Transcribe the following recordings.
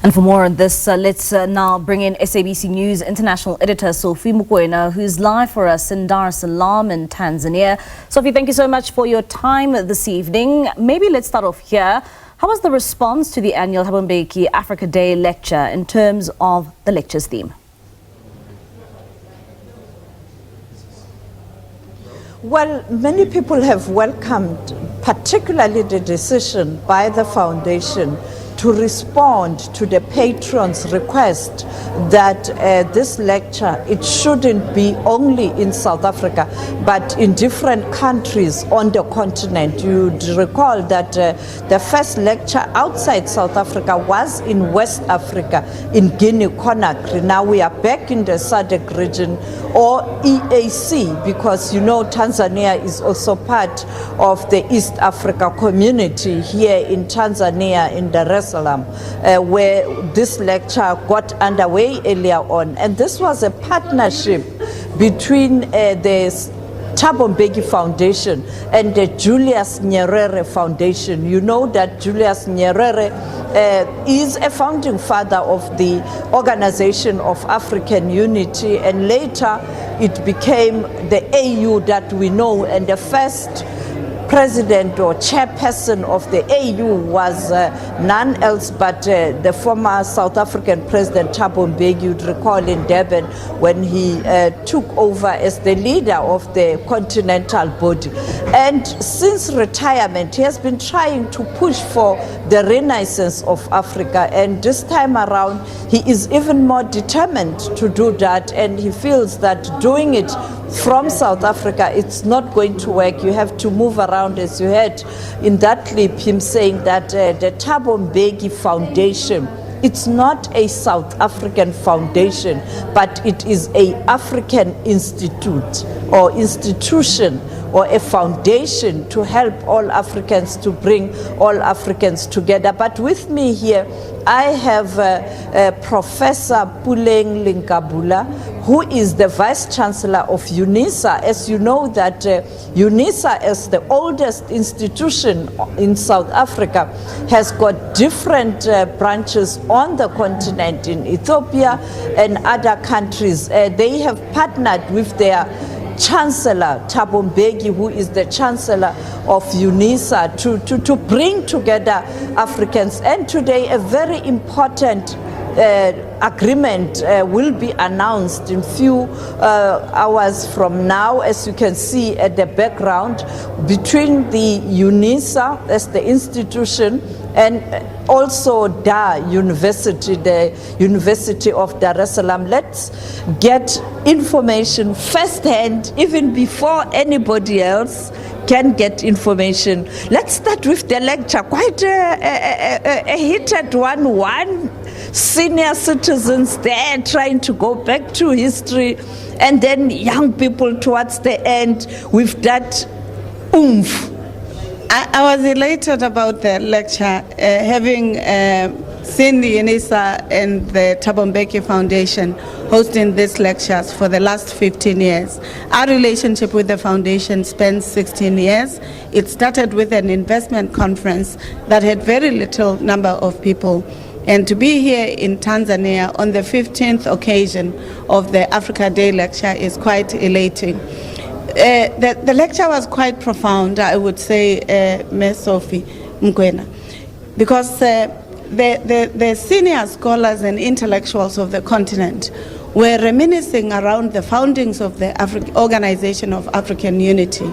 And for more on this, let's now bring in SABC News international editor Sophie Mukwena, who's live for us in Dar es Salaam in Tanzania. Sophie, thank you so much for your time this evening. Maybe let's start off here. How was the response to the annual Thabo Mbeki Africa Day lecture in terms of the lecture's theme? Well, many people have welcomed particularly the decision by the foundation to respond to the patron's request that this lecture, it shouldn't be only in South Africa, but in different countries on the continent. You'd recall that the first lecture outside South Africa was in West Africa, in Guinea-Conakry. Now we are back in the SADC region, or EAC, because you know Tanzania is also part of the East Africa community here in Tanzania, in Dar es Salaam, where this lecture got underway earlier on. And this was a partnership between the Thabo Mbeki Foundation and the Julius Nyerere Foundation. You know that Julius Nyerere is a founding father of the Organization of African Unity, and later it became the AU that we know, and the first president or chairperson of the AU was none else but the former South African President Thabo Mbeki. You'd recall in Durban when he took over as the leader of the continental body. And since retirement, he has been trying to push for the renaissance of Africa. And this time around, he is even more determined to do that. And he feels that doing it from South Africa, it's not going to work. You have to move around, as you heard in that clip, him saying that the Thabo Mbeki Foundation, it's not a South African foundation, but it is a African institute or institution or a foundation to help all Africans, to bring all Africans together. But with me here, I have Professor Puleng Lenkabula, who is the Vice Chancellor of UNISA. As you know that UNISA, as the oldest institution in South Africa, has got different branches on the continent, in Ethiopia and other countries. They have partnered with their Chancellor Thabo Mbeki, who is the Chancellor of UNISA, to bring together Africans. And today a very important agreement will be announced in few hours from now, as you can see at the background, between the UNISA as the institution and also Dar University, the University of Dar es Salaam. Let's get information firsthand, even before anybody else can get information. Let's start with the lecture. Quite a heated one. Senior citizens there trying to go back to history, and then young people towards the end with that oomph. I was elated about the lecture, having seen the UNISA and the Thabo Mbeki Foundation hosting these lectures for the last 15 years. Our relationship with the foundation spans 16 years. It started with an investment conference that had very little number of people. And to be here in Tanzania on the 15th occasion of the Africa Day lecture is quite elating. The lecture was quite profound, I would say, Ms. Sophie Mukwena, because the senior scholars and intellectuals of the continent were reminiscing around the foundings of the Organization of African Unity,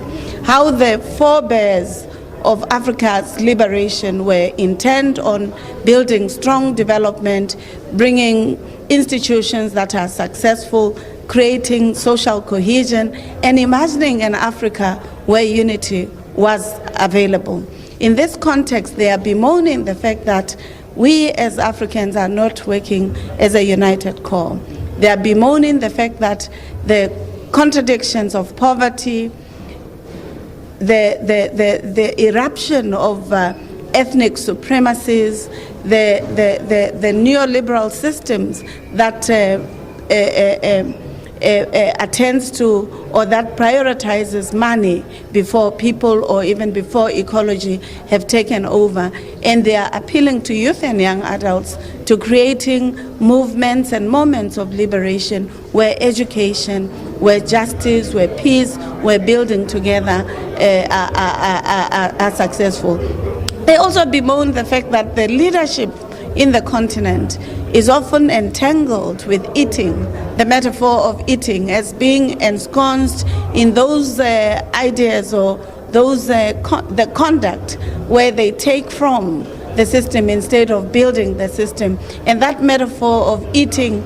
how the forebears of Africa's liberation were intent on building strong development, bringing institutions that are successful, creating social cohesion, and imagining an Africa where unity was available. In this context, they are bemoaning the fact that we as Africans are not working as a united core. They are bemoaning the fact that the contradictions of poverty, the eruption of ethnic supremacies, the neoliberal systems that attends to or that prioritizes money before people or even before ecology have taken over. And they are appealing to youth and young adults to creating movements and moments of liberation where education, where justice, where peace, where building together are successful. They also bemoan the fact that the leadership in the continent is often entangled with eating, the metaphor of eating as being ensconced in those ideas or those the conduct where they take from the system instead of building the system. And that metaphor of eating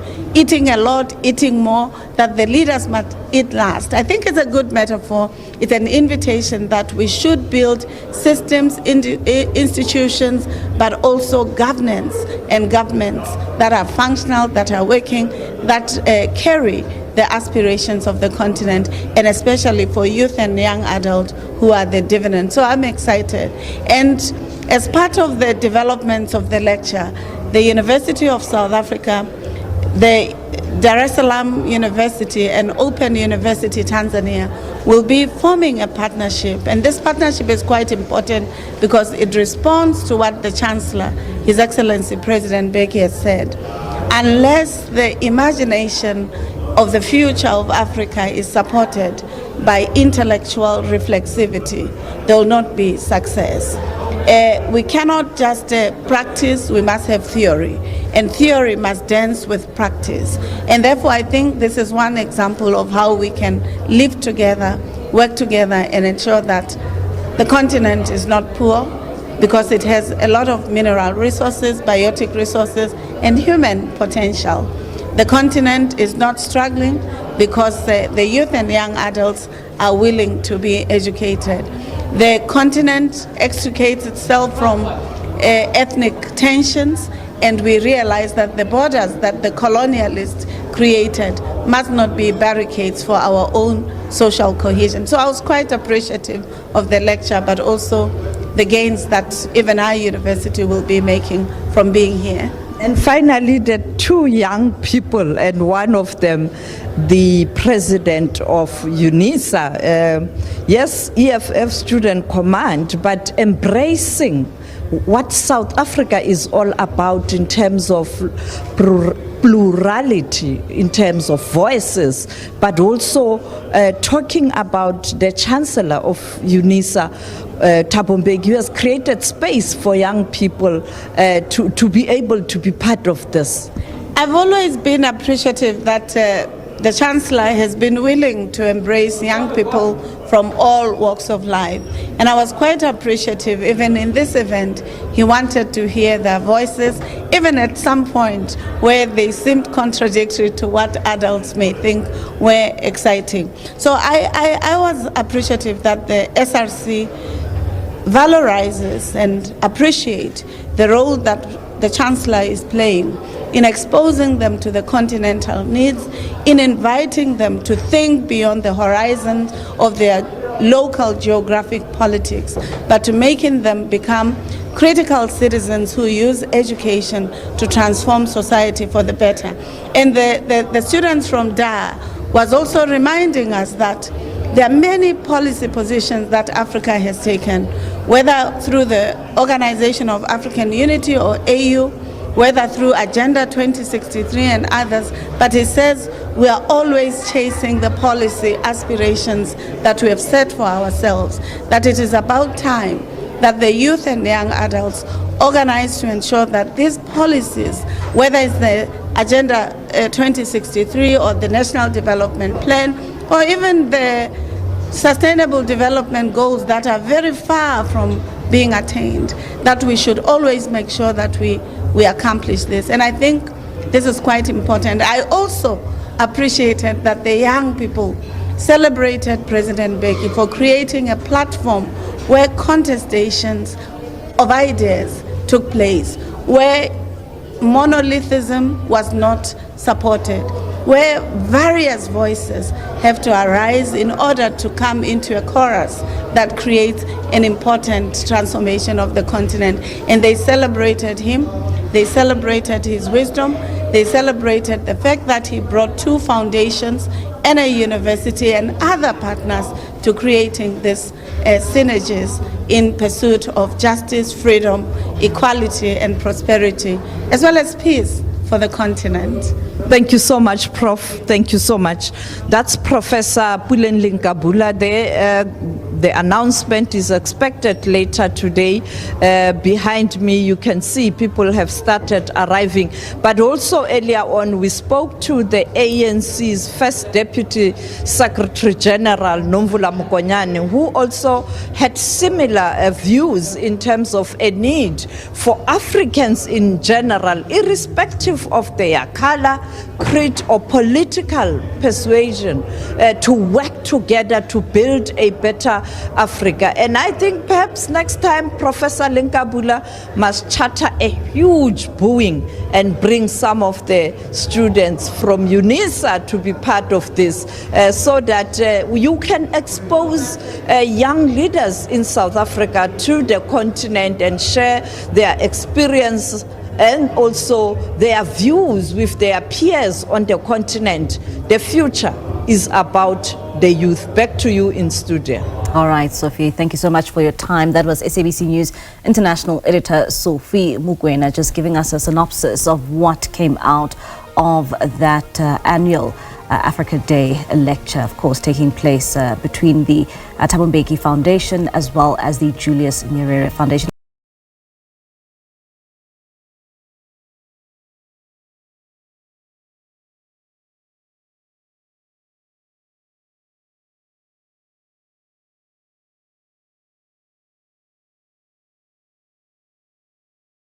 a lot, eating more, that the leaders must eat last. I think it's a good metaphor. It's an invitation that we should build systems, institutions, but also governance and governments that are functional, that are working, that carry the aspirations of the continent, and especially for youth and young adults who are the dividend. So I'm excited. And as part of the developments of the lecture, the University of South Africa, the Dar es Salaam University and Open University Tanzania will be forming a partnership. And this partnership is quite important because it responds to what the Chancellor, His Excellency President Mbeki, has said. Unless the imagination of the future of Africa is supported by intellectual reflexivity, there will not be success. We cannot just practice, we must have theory. And theory must dance with practice. And therefore, I think this is one example of how we can live together, work together, and ensure that the continent is not poor, because it has a lot of mineral resources, biotic resources, and human potential. The continent is not struggling because the youth and young adults are willing to be educated. The continent extricates itself from ethnic tensions, and we realize that the borders that the colonialists created must not be barricades for our own social cohesion. So I was quite appreciative of the lecture, but also the gains that even our university will be making from being here. And finally, the two young people, and one of them, the president of UNISA, yes, EFF Student Command, but embracing what South Africa is all about in terms of plurality, in terms of voices, but also talking about the Chancellor of UNISA, Thabo Mbeki, who has created space for young people to be able to be part of this. I've always been appreciative that the Chancellor has been willing to embrace young people from all walks of life. And I was quite appreciative, even in this event, he wanted to hear their voices, even at some point where they seemed contradictory to what adults may think were exciting. So I was appreciative that the SRC valorizes and appreciates the role that the Chancellor is playing in exposing them to the continental needs, in inviting them to think beyond the horizon of their local geographic politics, but to making them become critical citizens who use education to transform society for the better. And the students from DAR was also reminding us that there are many policy positions that Africa has taken, whether through the Organization of African Unity or AU, whether through Agenda 2063 and others, but he says we are always chasing the policy aspirations that we have set for ourselves, that it is about time that the youth and young adults organize to ensure that these policies, whether it's the Agenda 2063 or the National Development Plan, or even the Sustainable Development Goals that are very far from being attained, that we should always make sure that we accomplish this. And I think this is quite important. I also appreciated that the young people celebrated President Mbeki for creating a platform where contestations of ideas took place, where monolithism was not supported, where various voices have to arise in order to come into a chorus that creates an important transformation of the continent. And they celebrated him, they celebrated his wisdom, They celebrated the fact that he brought 2 foundations and a university and other partners to creating this synergies in pursuit of justice, freedom, equality, and prosperity, as well as peace for the continent. Thank you so much, Prof. Thank you so much. That's Professor Puleng Lenkabula there. The announcement is expected later today. Behind me, you can see people have started arriving. But also earlier on, we spoke to the ANC's first Deputy Secretary General, Nomvula Mokonyane, who also had similar views in terms of a need for Africans in general, irrespective of their color, creed, or political persuasion, to work together to build a better Africa. And I think perhaps next time Professor Lenkabula must charter a huge booing and bring some of the students from UNISA to be part of this, so that you can expose young leaders in South Africa to the continent and share their experience and also their views with their peers on the continent. The future is about the youth. Back to you in studio. All right, Sophie, thank you so much for your time. That was SABC News International Editor Sophie Mukwena just giving us a synopsis of what came out of that annual Africa Day lecture, of course, taking place between the Thabo Mbeki Foundation as well as the Julius Nyerere Foundation.